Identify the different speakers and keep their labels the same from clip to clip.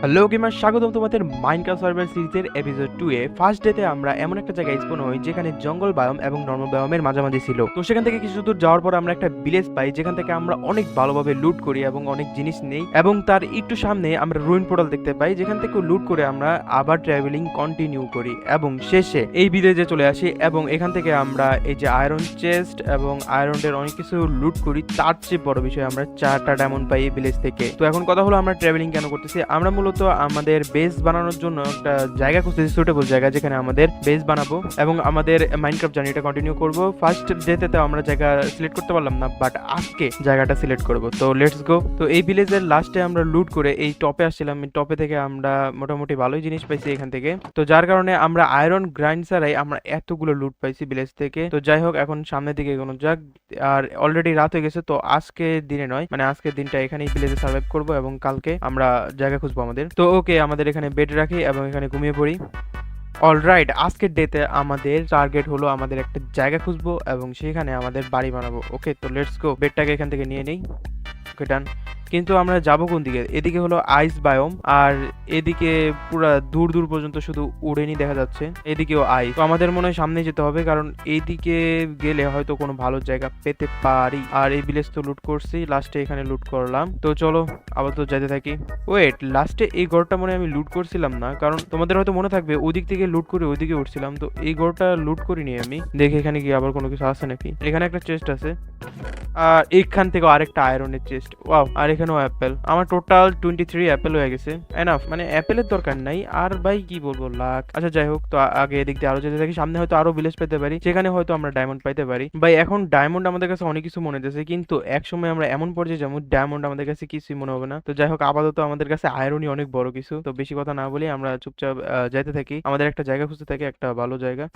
Speaker 1: Hello gamer, স্বাগতম তোমাদের Minecraft server সিরিজের এপিসোড 2 এ। ফার্স্ট ডেতে আমরা এমন একটা জায়গায় স্পন হই যেখানে জঙ্গল বায়োম এবং নর্মাল বায়োমের মাঝামাঝি ছিল। তো সেখান থেকে কিছু দূর যাওয়ার পর আমরা একটা ভিলেজ পাই যেখান থেকে আমরা অনেক ভালোভাবে লুট করি এবং অনেক জিনিস নেই, এবং তার একটু সামনে আমরা রুইন পোর্টাল দেখতে পাই যেখান থেকে লুট করে আমরা আবার ট্রাভেলিং কন্টিনিউ করি এবং শেষে এই ভিলেজে চলে আসি এবং এখান থেকে আমরা এই যে আয়রন চেস্ট এবং আয়রনের অনেক কিছু লুট করি। তার চেয়ে বড় বিষয় আমরা 4টা ডায়মন্ড পাই এই ভিলেজ থেকে। তো এখন কথা হলো আমরা ট্রাভেলিং কেন করতেছি। আমরা মূলত আমাদের বেস বানানোর জন্য একটা জায়গা খুঁজতেছি, সুটেবল জায়গা যেখানে আমাদের বেস বানাবো এবং আমাদের মাইনক্রাফট জার্নিটা কন্টিনিউ করব। ফার্স্ট ডেতে তো আমরা জায়গা সিলেক্ট করতে পারলাম না, বাট আজকে জায়গাটা সিলেক্ট করব। তো লেটস গো। তো এই ভিলেজের লাস্টে আমরা লুট করে এই টপে আসছিলাম, এই টপে থেকে আমরা মোটামুটি ভালোই জিনিস পাইছি এখান থেকে। তো যার কারণে আমরা আয়রন গ্রাইন্ড ছাড়াই আমরা এতগুলো লুট পাইছি ভিলেজ থেকে। তো যাই হোক, এখন সামনের দিকে এগোনো যাক। আর অলরেডি রাত হয়ে গেছে, তো আজকে দিনে নয়, মানে আজকের দিনটা এখানেই ভিলেজে সার্ভাইভ করব এবং কালকে আমরা জায়গা খুঁজবো আমাদের। তো ওকে, আমাদের এখানে বেড রাখি এবং এখানে ঘুমিয়ে পড়ি। অলরাইট, আজকের ডেতে আমাদের টার্গেট হলো আমাদের একটা জায়গা খুঁজবো এবং সেখানে আমাদের বাড়ি বানাবো। ওকে, তো লেটস গো। বেডটাকে এখান থেকে নিয়ে নেই। ওকে, ডান। কিন্তু আমরা যাব কোন দিকে? এদিকে হলো আইস বায়োম, আর এদিকে পুরা দূর দূর পর্যন্ত শুধু উড়েনি দেখা যাচ্ছে। এদিকেও আইস। তো আমাদের মনে হয় সামনে যেতে হবে, কারণ এইদিকে গেলে হয়তো কোনো ভালো জায়গা পেতে পারি। আর এই ভিলেজ তো লুট করছি, লাস্টে এখানে লুট করলাম। তো চলো আবার তো যেতে থাকি। ওয়েট, লাস্টে এই ঘরটা মনে হয় আমি লুট করছিলাম না, কারণ তোমাদের হয়তো মনে থাকবে ওদিক থেকে লুট করে ওইদিকে উঠছিলাম। তো এই ঘরটা লুট করিনি আমি। দেখি এখানে কি আবার কোনো কিছু আছে নাকি। এখানে একটা চেস্ট আছে, আর এখান থেকে আরেকটা আয়রনের চেস্ট। ওয়াও, আর এখানেও অ্যাপেল। আমার টোটাল 23 অ্যাপেল হয়ে গেছে। এনাফ, মানে অ্যাপেলের দরকার নাই আর ভাই, কি বলবো, লাখ। আচ্ছা যাই হোক, তো আগে এদিক দিয়ে আরো যেতে থাকি। সামনে হয়তো আরো ভিলেজ পেতে পারি, সেখানে হয়তো আমরা ডায়মন্ড পাইতে পারি। ভাই এখন ডায়মন্ড আমাদের কাছে অনেক কিছু মনে হচ্ছে, কিন্তু এক সময় আমরা এমন পর্যায়ে যাবো ডায়মন্ড আমাদের কাছে কিছুই মনে হবে না। তো যাই হোক, আপাতত আমাদের কাছে আয়রনই অনেক বড় কিছু। তো বেশি কথা না বলি আমরা চুপচাপ যাইতে থাকি, আমাদের একটা জায়গা খুঁজতে থাকি, একটা ভালো জায়গা।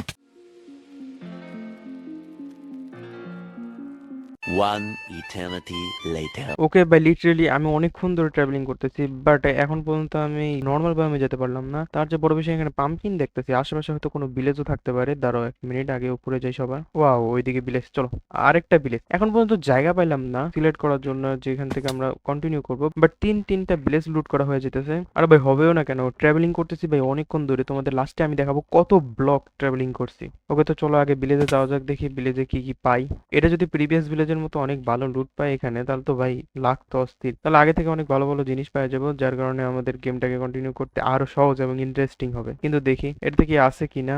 Speaker 2: One eternity later.
Speaker 1: ওকে ভাই, লিটারেলি আমি অনেকক্ষণ ধরে ট্রাভেলিং করতেছি, বাট এখন পর্যন্ত আমি নর্মাল বামে যেতে পারলাম না। তার যে বড় বিষয়, এখানে পাম্পকিন দেখতেছি, আশেপাশে হয়তো কোনো ভিলেজও থাকতে পারে। দাঁড়াও এক মিনিট, আগে উপরে যাই সবার। ওয়াও, ওইদিকে ভিলেজ। চলো আরেকটা ভিলেজ। এখন পর্যন্ত জায়গা পাইলাম না সিলেক্ট করার জন্য যেখান থেকে আমরা কন্টিনিউ করবো, বাট তিনটা ভিলেজ লুট করা হয়ে যেতেছে। আর ভাই হবেও না কেন, ট্রাভেলিং করতেছি ভাই অনেকক্ষণ ধরে। তোমাদের লাস্টে আমি দেখাবো কত ব্লক ট্রাভেলিং করছি। ওকে, তো চলো আগে ভিলেজে যাওয়া যাক, দেখি ভিলেজে কি কি পাই। এটা যদি প্রিভিয়াস ভিলেজের মতো অনেক ভালো লুট পাই এখানে, তাহলে তো ভাই লাখ তো অস্থির। তাহলে আগে থেকে অনেক ভালো ভালো জিনিস পাওয়া যাবো, যার কারণে আমাদের গেমটাকে কন্টিনিউ করতে আরো সহজ এবং ইন্টারেস্টিং হবে। কিন্তু দেখি এটাতে কি আছে কিনা।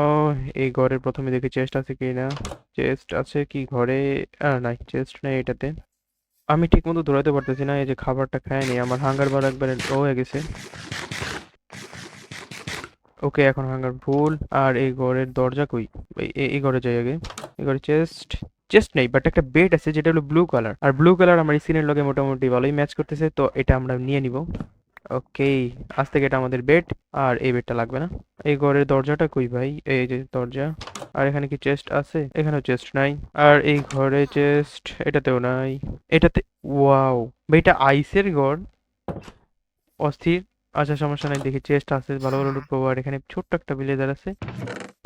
Speaker 1: ও, এই ঘরের প্রথমে দেখি চেস্ট আছে কিনা। চেস্ট আছে কি ঘরে? নাই, চেস্ট নাই এটাতে। আমি ঠিক মতো দৌড়াতে পারতেছি না, এই যে খাবারটা খায় নি, আমার হাঙ্গার বার একবারে লো হয়ে গেছে। ওকে, এখন হাঙ্গার ফুল। আর এই ঘরের দরজা কই? এই ঘরে যাই আগে। এই ঘরে চেস্ট চেস্ট নেই, বাট একটা বেড আছে যেটা হলো ব্লু কালার, আর ব্লু কালার আমার স্কিনের লগে মোটামুটি ভালোই ম্যাচ করতেছে, তো এটা আমরা নিয়ে নিব। ওকে, আজ থেকে এটা আমাদের বেড, আর এই বেডটা লাগবে না। এই ঘরের দরজাটা কই ভাই? এই যে দরজা। আর এখানে কি চেস্ট আছে? এখানেও চেস্ট নাই। আর এই ঘরে চেস্ট, এটাতেও নাই। এটাতে, ওয়াও ভাই, এটা আইসের ঘর, অস্থির। আচ্ছা সমস্যা নাই, দেখি চেস্ট আছে, ভালো ভালো লুট পাবো। আর এখানে ছোট্ট একটা ভিলেজার আছে।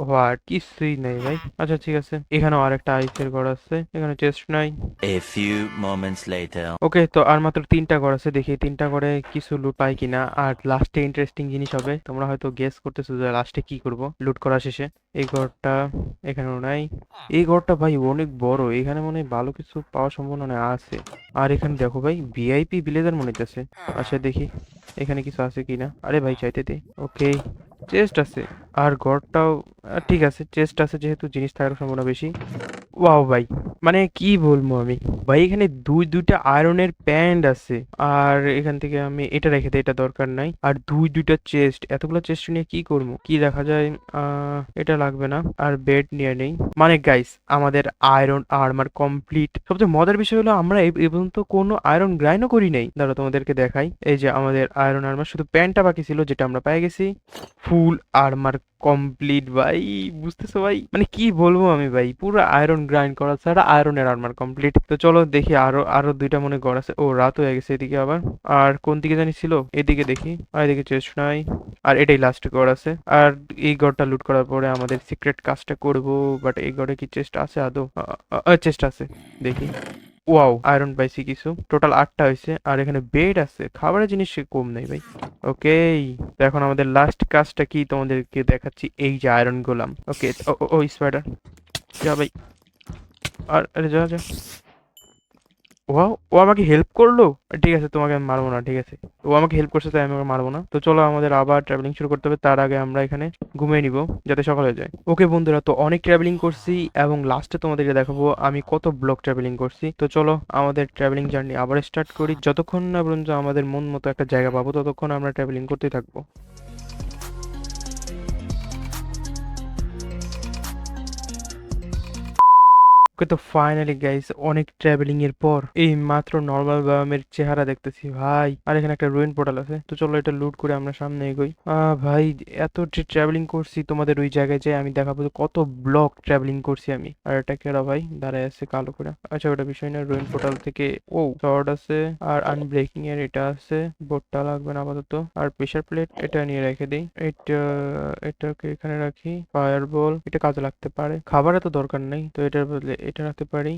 Speaker 1: ও, আর কিছুই নেই ভাই। আচ্ছা ঠিক আছে, এখানেও আরেকটা আইসের ঘর আছে, এখানে চেস্ট নাই।
Speaker 2: A few moments later.
Speaker 1: ওকে, তো আর মাত্র 3টা ঘর আছে, দেখি 3টা ঘরে কিছু লুট পাই কিনা। আর লাস্টে ইন্টারেস্টিং জিনিস হবে, তোমরা হয়তো গেস করতেছো যে লাস্টে কি করব লুট করা শেষে। এই ঘরটা এখানেও নাই। এই ঘরটা ভাই অনেক বড়, এখানে মনে হয় ভালো কিছু পাওয়ার সম্ভাবনা আছে। আর এখানে দেখো ভাই, ভিআইপি ভিলেজার মনে হচ্ছে। আচ্ছা দেখি এখানে কিছু আছে কিনা। আরে ভাই চাইতে দে। ওকে, চেস্ট আছে। আর ঘরটাও ঠিক আছে, চেস্ট আছে যেহেতু জিনিস থাকার সম্ভাবনা বেশি। ওয়াও ভাই, মানে কি বলবো আমি ভাই, এখানে দুইটা আয়রনের প্যান্ট আছে। আর এখান থেকে আমি এটা রেখে দিই, এটা দরকার নাই। আর দুইটা চেস্ট, এতগুলো চেস্ট নিয়ে কি করবো, কি দেখা যায়। এটা লাগবে না। আর বেড নিয়ে নেই। মানে গাইস, আমাদের আয়রন আর্মার কমপ্লিট। সবচেয়ে মজার বিষয় হলো আমরা এই পর্যন্ত কোনো আয়রন গ্রাইন্ডও করি নাই। দাঁড়া তোমাদেরকে দেখাই, এই যে আমাদের আয়রন আর্মার শুধু প্যান্টটা বাকি ছিল, যেটা আমরা পেয়ে গেছি। ফুল আর্মার কমপ্লিট ভাই, বুঝতেছো ভাই, মানে কি বলবো আমি ভাই, পুরো আয়রন গ্রাইন্ড করা ছাড়া আয়রনের আর্মার কমপ্লিট। তো চলো দেখি, আরো আরো দুইটা মনে ঘর আছে। ও, রাত হয়ে গেছে এদিকে আবার। আর কোন দিকে জানি ছিল, এদিকে দেখি। আর এদিকে চেস্ট নাই। আর এটাই লাস্ট ঘর আছে। আর এই ঘরটা লুট করার পরে আমাদের সিক্রেট কাজটা করব। বাট এই ঘরে কি চেস্ট আছে আদৌ? চেস্ট আছে, দেখি। ওয়াও, আয়রন পাইছি কিছু, টোটাল 8টা হয়েছে। আর এখানে বেড আছে, খাবারের জিনিস কম নেই ভাই। ওকে, তো এখন আমাদের লাস্ট কাজটা কি তোমাদেরকে দেখাচ্ছি, এই যে আয়রন গোলাম। ওকে, ও ও ও, স্পাইডার, যা ভাই। আর আরে যা যা। ওয়াও, ও আমাকে হেল্প করলো। ঠিক আছে, তোমাকে আমি মারবো না, ঠিক আছে। ও আমাকে হেল্প করছে তাই আমি ওকে মারবো না। তো চলো আমাদের আবার ট্রাভেলিং শুরু করতে হবে, তার আগে আমরা এখানে ঘুমিয়ে নিব যাতে সকাল হয়ে যায়। ওকে বন্ধুরা, তো অনেক ট্রাভেলিং করছি এবং লাস্টে তোমাদেরকে দেখাবো আমি কত ব্লক ট্রাভেলিং করছি। তো চলো আমাদের ট্রাভেলিং জার্নি আবার স্টার্ট করি। যতক্ষণ না পর্যন্ত আমাদের মন মতো একটা জায়গা পাবো ততক্ষণ আমরা ট্রাভেলিং করতেই থাকবো। ওকে, তো ফাইনালি গাইস, অনেক ট্রাভেলিং এর পর এই মাত্র নর্মাল বায়োমের চেহারা দেখতেছি ভাই। আর এখানে একটা রুইন পোর্টাল আছে, তো চলো এটা লুট করে আমরা সামনে এগোই। ভাই, এত যে ট্রাভেলিং করছি তোমাদের ওই জায়গায় যে আমি দেখাবো যে কত ব্লক ট্রাভেলিং করছি আমি। আর এটা কেডা ভাই দাঁড়ায় আছে কালো করে? আচ্ছা, ওটা বিষয় না। রুইন পোর্টাল থেকে ও শর্ট আছে, আর আনব্রেকিং এর এটা আছে। বোর্ডটা লাগবে না আপাতত। আর প্রেসার প্লেট এটা নিয়ে রেখে দিই। এটাকে এখানে রাখি। ফায়ার বল এটা কাজে লাগতে পারে, খাবার এত দরকার নেই, তো এটার বদলে এটা রাখতে পারি।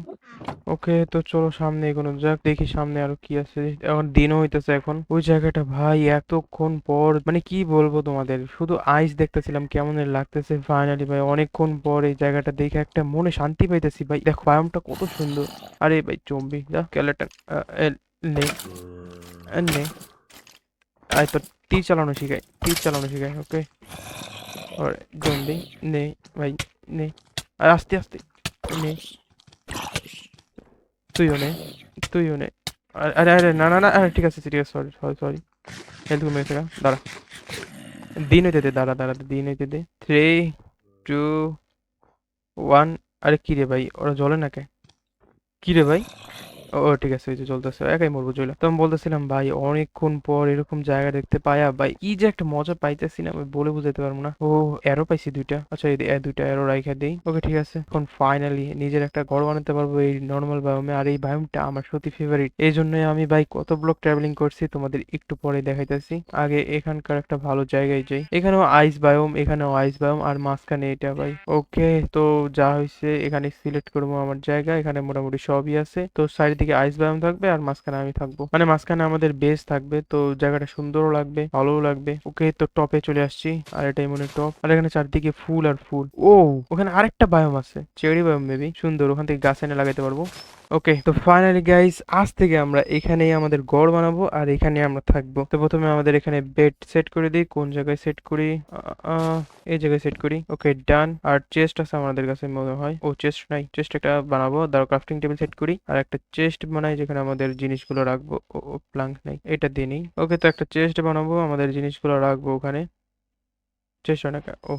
Speaker 1: ওকে, তো চলো সামনে এগোনো যাক, দেখি সামনে আরো কি আছে। এখন দিনও হইতেছে এখন। ওই জায়গাটা ভাই এতক্ষণ পর, মানে কি বলবো তোমাদের, শুধু আইস দেখতেছিলাম কেমন এর লাগতেছে। ফাইনালি ভাই অনেকক্ষণ পর এই জায়গাটা দেখে একটা মনে শান্তি পাইতেছি ভাই। দেখো বায়োমটা কত সুন্দর। আরে ভাই জম্বি যা স্কেলেটন, নে নে। আয় তো, তীর চালানো শিখাই। ওকে, আর জম্বি নে ভাই, নে। আর আস্তে আস্তে নে, তুইও নে, তুইও নে। আরে আরে, না না না, আরে ঠিক আছে ঠিক আছে, সরি সরি সরি। হেলথ কমে গেছে গা। দাঁড়া, দিন হইতে দে, দাঁড়া দাঁড়া, দিন হইতে দে। 3, 2, 1। আরে কি রে ভাই, ওরা জ্বলে না কে? কি রে ভাই? ও ও, ঠিক আছে, এই যে চলতেছে, একাই মরবো চলে। তো আমি বলতেছিলাম ভাই অনেকক্ষণ পর এরকম জায়গা দেখতে পায়া ভাই কি যে একটা মজা পাইতেছি না, আমি বলে বুঝাতে পারবো না। ও, এরো পাইছি দুইটা। আচ্ছা, এই দুইটা এরো রাইখা দেই। ওকে ঠিক আছে, এখন ফাইনালি নিজের একটা ঘর বানাতে পারবো এই নর্মাল বায়োমে। আর এই বায়োমটা আমার সত্যি ফেভারিট, এই জন্যই আমি ভাই কত ব্লক ট্রাভেলিং করছি তোমাদের একটু পরে দেখাইতেছি। আগে এখানকার একটা ভালো জায়গায় যাই। এখানেও আইস বায়োম, এখানেও আইস বায়োম, আর মাঝখানে এটা ভাই। ওকে, তো যা হয়েছে এখানে সিলেক্ট করবো আমার জায়গা। এখানে মোটামুটি সবই আছে, তো চারিদিকে আইস বায়োম থাকবে আর মাঝখানে আমি থাকবো, মানে মাঝখানে আমাদের বেস থাকবে। তো জায়গাটা সুন্দরও লাগবে, ভালোও লাগবে। ওকে, তো টপে চলে আসছি। আর এটাই মনে টপ। আর এখানে চারদিকে ফুল আর ফুল। ও, ওখানে আরেকটা বায়োম আছে, চেরি বায়োম মেবি। সুন্দর, ওখান থেকে গাছ এনে লাগাইতে পারবো। ওকে, তো ফাইনালি গাইস, আজ থেকে আমরা এখানেই আমাদের গড় বানাবো আর এখানে আমরা থাকবো। তো প্রথমে আমাদের এখানে বেড সেট করে দিই। কোন জায়গায় সেট করি? এই জায়গায় সেট করি। ওকে, ডান। আর চেস্ট আছে আমাদের কাছে মনে হয়। ও, চেস্ট নাই, চেস্ট একটা বানাবো। দাঁড়াও, ক্রাফটিং টেবিল সেট করি আর একটা চেস্ট বানাই যেখানে আমাদের জিনিসগুলো রাখবো। ও প্লাঙ্ক নাই, এটা দিয়ে নিই। ওকে, তো একটা চেস্ট বানাবো, আমাদের জিনিসগুলো রাখবো ওখানে। চেস্ট হয় না ও,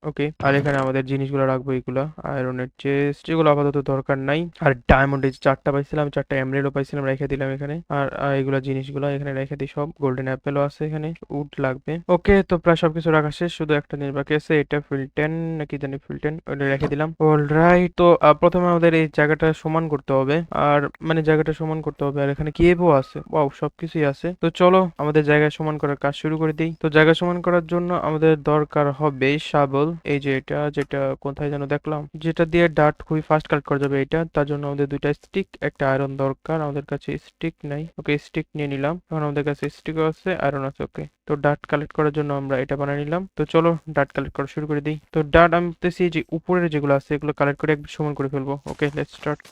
Speaker 1: ওকে। আর এখানে আমাদের জিনিসগুলো রাখবো, এগুলো আয়রনের চেস্ট, যেগুলো আপাতত দরকার নাই। আর ডায়মন্ড 4টা পাইছিলাম, 4টা এমরেলও পাইছিলাম, রেখে দিলাম এখানে। আর এগুলো জিনিসগুলো এখানে রেখে দিই সব। গোল্ডেন অ্যাপেলও আছে এখানে, উড লাগবে। ওকে, তো প্রায় সবকিছু রাখা শেষ, শুধু একটা জিনিস বাকি আছে, এটা ফিল্টেন নাকি জানি, ফিল্টেন, ওটা রেখে দিলাম। অলরাইট, তো প্রথমে আমাদের এই জায়গাটা সমান করতে হবে। আর মানে জায়গাটা সমান করতে হবে, আর এখানে কেভও আছে। ওয়াও, সবকিছুই আছে। তো চলো আমাদের জায়গা সমান করার কাজ শুরু করে দিই। তো জায়গা সমান করার জন্য আমাদের দরকার হবে শাবল। এই যে এটা, যেটা কোথায় যেন দেখলাম, যেটা দিয়ে ডার্ট খুবই ফাস্ট কালেক্ট করা যাবে এটা। তার জন্য আমাদের দুইটা স্টিক, একটা আয়রন দরকার। আমাদের কাছে স্টিক নাই। ওকে, স্টিক নিয়ে নিলাম। এখন আমাদের কাছে স্টিকও আছে, আয়রন আছে। ওকে, তো ডার্ট কালেক্ট করার জন্য আমরা এটা বানিয়ে নিলাম। তো চলো ডার্ট কালেক্ট করা শুরু করে দিই। তো ডার্ট আমি বলতেছি যে উপরের যেগুলো আছে এগুলো কালেক্ট করে একদম সমান করে ফেলবো। ওকে, লেটস স্টার্ট।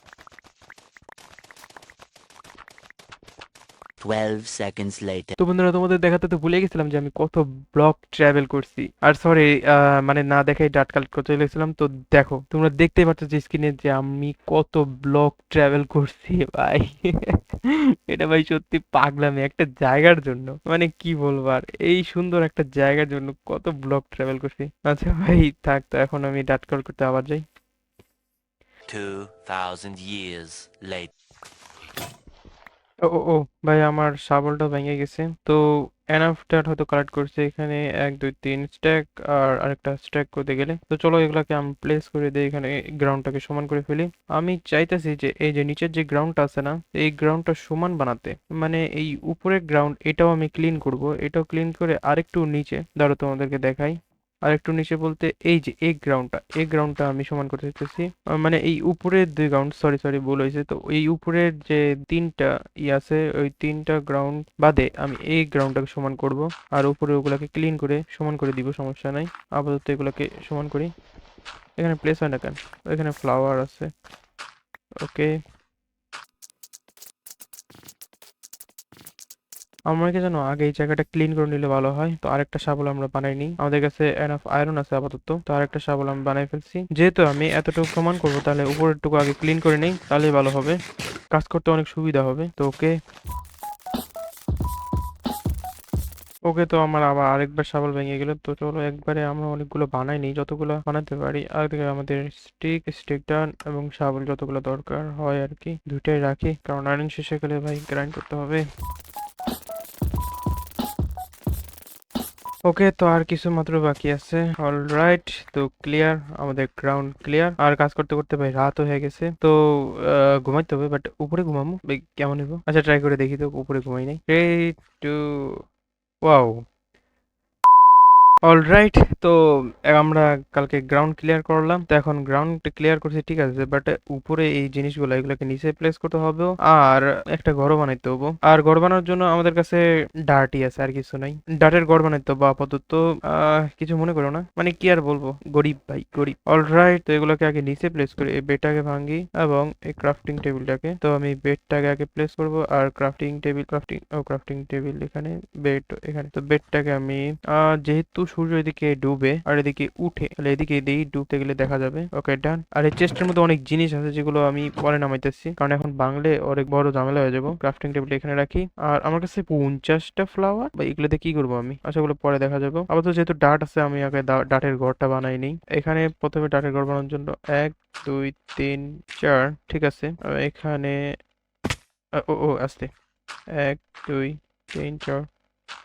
Speaker 2: 12 seconds later.
Speaker 1: তো বন্ধুরা, তোমাদের দেখাতে তো ভুলে গেছিলাম যে আমি কত ব্লক ট্রাভেল করছি। আর সরি, মানে না দেখাই ডাট কালেক্ট করতে গেছিলাম। তো দেখো, তোমরা দেখতেই পাচ্ছ যে স্ক্রিনে যে আমি কত ব্লক ট্রাভেল করছি ভাই। এটা ভাই সত্যি পাগলামি একটা জায়গার জন্য, মানে কি বলবো আর, এই সুন্দর একটা জায়গার জন্য কত ব্লক ট্রাভেল করছি। আচ্ছা ভাই থাক, তো এখন আমি ডাট কালেক্ট করতে আবার যাই।
Speaker 2: 2000 years later.
Speaker 1: ও ও ও, ভাই আমার শাবলটা ভেঙে গেছে। তো এনাফ ডাট হয়তো কালেক্ট করছে এখানে, 1 2 3 স্ট্যাক। আর আরেকটা স্ট্যাক করতে গেলে, তো চলো এগুলাকে আমি প্লেস করে দিই এখানে, গ্রাউন্ডটাকে সমান করে ফেলি। আমি চাইতেছি যে এই যে নিচের যে গ্রাউন্ডটা আছে না, এই গ্রাউন্ডটা সমান বানাতে, মানে এই উপরের গ্রাউন্ড এটাও আমি ক্লিন করব। এটাও ক্লিন করে আরেকটু নিচে, দাঁড়ো তোমাদেরকে দেখাই। আর একটু নিচে বলতে এই যে এই গ্রাউন্ডটা আমি সমান করতে চাইতেছি। মানে এই উপরের 2 গ্রাউন্ড, সরি সরি ভুল হয়েছে। তো এই উপরের যে 3টা আছে, ওই 3টা গ্রাউন্ড বাদে আমি এই গ্রাউন্ডটাকে সমান করব। আর উপরে ওগুলাকে ক্লিন করে সমান করে দিব, সমস্যা নাই। আপাতত এগুলাকে সমান করি। এখানে প্লেস হয় না কেন? এখানে ফ্লাওয়ার আছে। ওকে, আমার কি জানো, আগে এই জায়গাটা ক্লিন করে নিলে ভালো হয়। তো আরেকটা শাবল আমরা বানাই নিই, আমাদের কাছে এনাফ আয়রন আছে আপাতত। তো আরেকটা শাবল আমি বানাই ফেলছি। যেহেতু আমি এতটুকু সমান করবো, তাহলে উপরের টুকু আগে ক্লিন করে নেই, তাহলেই ভালো হবে, কাজ করতে অনেক সুবিধা হবে। তো ওকে ওকে, তো আমার আবার আরেকবার শাবল ভেঙে গেল। তো চলো একবারে আমরা অনেকগুলো বানাই নিই, যতগুলো বানাতে পারি। আর এদিকে আমাদের স্টিক ডান এবং শাবল যতগুলো দরকার হয় আর কি, দুইটাই রাখি, কারণ আয়রন শেষে গেলে ভাই গ্রাইন্ড করতে হবে। ওকে, তো আর কিছু মাত্র বাকি আছে। অলরাইট, তো ক্লিয়ার, আমাদের গ্রাউন্ড ক্লিয়ার। আর কাজ করতে করতে ভাই রাতও হয়ে গেছে। তো ঘুমাইতে হবে, বাট উপরে ঘুমাবো ভাই, কেমন হইব? আচ্ছা, ট্রাই করে দেখি। তো উপরে ঘুমাই নাই। 3 2 ওয়াও, অলরাইট। তো আমরা কালকে গ্রাউন্ড ক্লিয়ার করলাম। তো এখন গ্রাউন্ড ক্লিয়ার করছি, ঠিক আছে, বাট উপরে এই জিনিসগুলো এগুলোকে নিচে প্লেস করতে হবে। আর একটা ঘরও বানাইতে হবো। আর ঘর বানানোর জন্য আমাদের কাছে ডার্টই আছে, আর কিছু নাই। ডার্টের ঘর বানাইতে হবে আপাতত। কিছু মনে করো না, মানে কি আর বলবো, গরিব ভাই গরিব। অলরাইট, তো এগুলোকে আগে নিচে প্লেস করি। এই বেডটাকে ভাঙি এবং এই ক্রাফটিং টেবিলটাকে। তো আমি বেডটাকে আগে প্লেস করব, আর ক্রাফটিং টেবিল এখানে, বেড এখানে। তো বেডটাকে আমি যেহেতু সূর্য এদিকে ডুবে আর এদিকে উঠে, তাহলে এদিকে দিয়েই ডুবতে গেলে দেখা যাবে। ওকে, ডান। আর এই চেস্টের মধ্যে অনেক জিনিস আছে, যেগুলো আমি পরে নামাইতেছি, কারণ এখন বাংলে অনেক বড় ঝামেলা হয়ে যাবো। ক্রাফটিং টেবিল এখানে রাখি। আর আমার কাছে 50টা ফ্লাওয়ার, বা এগুলোতে কি করবো আমি, আচ্ছা ওগুলো পরে দেখা যাবে। আপাতত যেহেতু ডাট আছে, আমি আগে ডাটের ঘরটা বানাই নিই। এখানে প্রথমে ডাটের ঘর বানানোর জন্য 1 2 3 4, ঠিক আছে। এখানে ও ও আস্তে, 1 2 3 4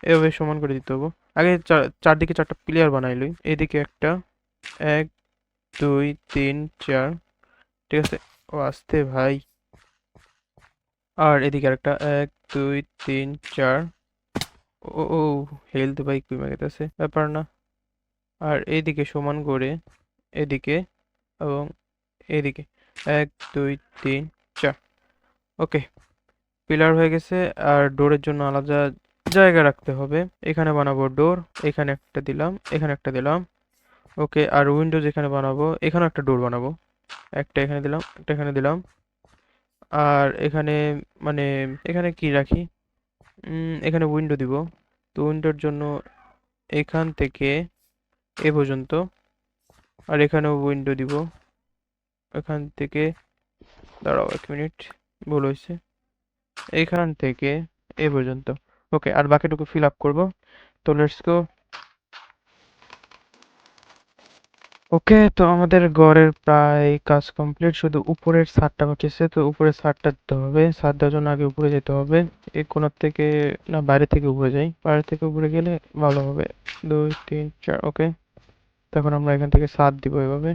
Speaker 1: এভাবে সমান করে দিতে হবে। আগে চারদিকে 4টা প্লেয়ার বানাই লই। এদিকে একটা, 1 2 3 4, ঠিক আছে। ও আস্তে ভাই। আর এদিকে আরেকটা, 1 2 3 4। ও ও, হেলথ ভাই কমে গেছে, ব্যাপার না। আর এইদিকে সমান করে এদিকে এবং এদিকে, 1 2 3 4। ওকে, পিলার হয়ে গেছে। আর ডোরের জন্য আলাদা জায়গা রাখতে হবে। এখানে বানাবো ডোর, এখানে একটা দিলাম, এখানে একটা দিলাম। ওকে, আর উইন্ডোজ এখানে বানাবো, এখানেও একটা ডোর বানাবো। একটা এখানে দিলাম, একটা এখানে দিলাম। আর এখানে, মানে এখানে কি রাখি, এখানে উইন্ডো দিব। তো উইন্ডোর জন্য এখান থেকে এ পর্যন্ত। আর এখানেও উইন্ডো দিব, এখান থেকে, দাঁড়াও 1 মিনিট, ভুল হয়েছে, এখান থেকে এ পর্যন্ত। ওকে, আর বাকিটুকু ফিল আপ করবো। তো লেটস গো। ওকে, তো আমাদের ঘরের প্রায় কাজ কমপ্লিট, শুধু উপরের ছাদটা বাকি আছে। তো উপরের ছাদটা দিতে হবে, ছাদ দেওয়ার জন্য আগে উপরে যেতে হবে। এই কোণার থেকে, না বাইরে থেকে উপরে যাই, বাইরে থেকে উপরে গেলে ভালো হবে। 2 3 4, ওকে। তখন আমরা এখান থেকে ছাদ দিব এভাবে।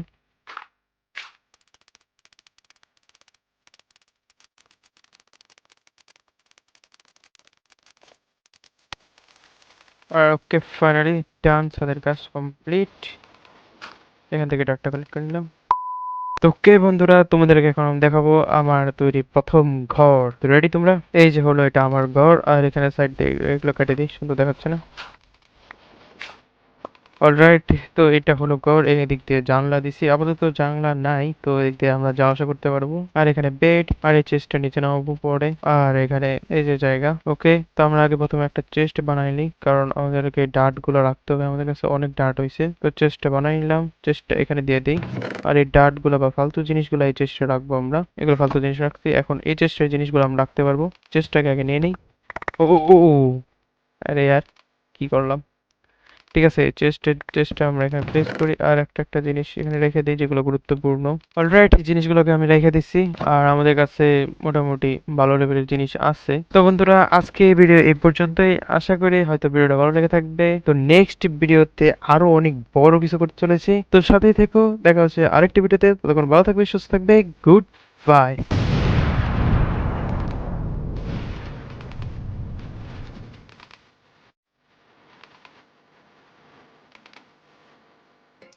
Speaker 1: আর ওকে, ফাইনালি ডান, ছাদের কাজ কমপ্লিট। এখান থেকে ডাকটা কালেক্ট করে নিলাম। তো ওকে বন্ধুরা, তোমাদেরকে এখন আমি দেখাবো আমার তৈরি প্রথম ঘর। তো রেডি তোমরা? এই যে হলো, এটা আমার ঘর। আর এখানে সাইড দিয়ে এগুলো কেটে দিই, সুন্দর দেখাচ্ছে না? অলরাইট, তো এটা হলো ঘর। এদিক দিয়ে জানলা দিছি, আপাতত জানলা নাই, তো এদিক দিয়ে আমরা যাওয়া আসা করতে পারবো। আর এখানে বেড, আর এই চেস্টটা নিচে নামাবো পরে। আর এখানে এই যে জায়গা। ওকে, তো আমরা আগে প্রথমে একটা চেস্ট বানাই নিই, কারণ আমাদেরকে ডার্ট গুলো রাখতে হবে। আমাদের কাছে অনেক ডার্ট হয়েছে, তো চেস্টটা বানাই নিলাম। চেস্টটা এখানে দিয়ে দিই। আর এই ডার্ট গুলো বা ফালতু জিনিসগুলো এই চেস্টে রাখবো আমরা। এগুলো ফালতু জিনিস রাখছি, এখন এই চেস্টের জিনিসগুলো আমরা রাখতে পারবো। চেস্টটাকে আগে নিয়ে নিই। ও ও ও ও, আরে यार, কি করলাম? ঠিক আছে, চেস্টটা আমরা এখানে প্লেস করি। আর একটা একটা জিনিস এখানে রেখে দিই, যেগুলো গুরুত্বপূর্ণ। অলরাইট, এই জিনিসগুলোকে আমি রেখে দিচ্ছি। আর আমাদের কাছে মোটামুটি ভালো লেভেলের জিনিস আছে। তো বন্ধুরা, আজকে এই ভিডিও এই পর্যন্তই। আশা করি হয়তো ভিডিওটা ভালো লেগে থাকবে। তো নেক্সট ভিডিওতে আরো অনেক বড় কিছু করতে চলেছি, তো সাথেই থেকো। দেখা হচ্ছে আরেকটি ভিডিওতে। ততক্ষণ ভালো থাকবে, সুস্থ থাকবে। Good bye.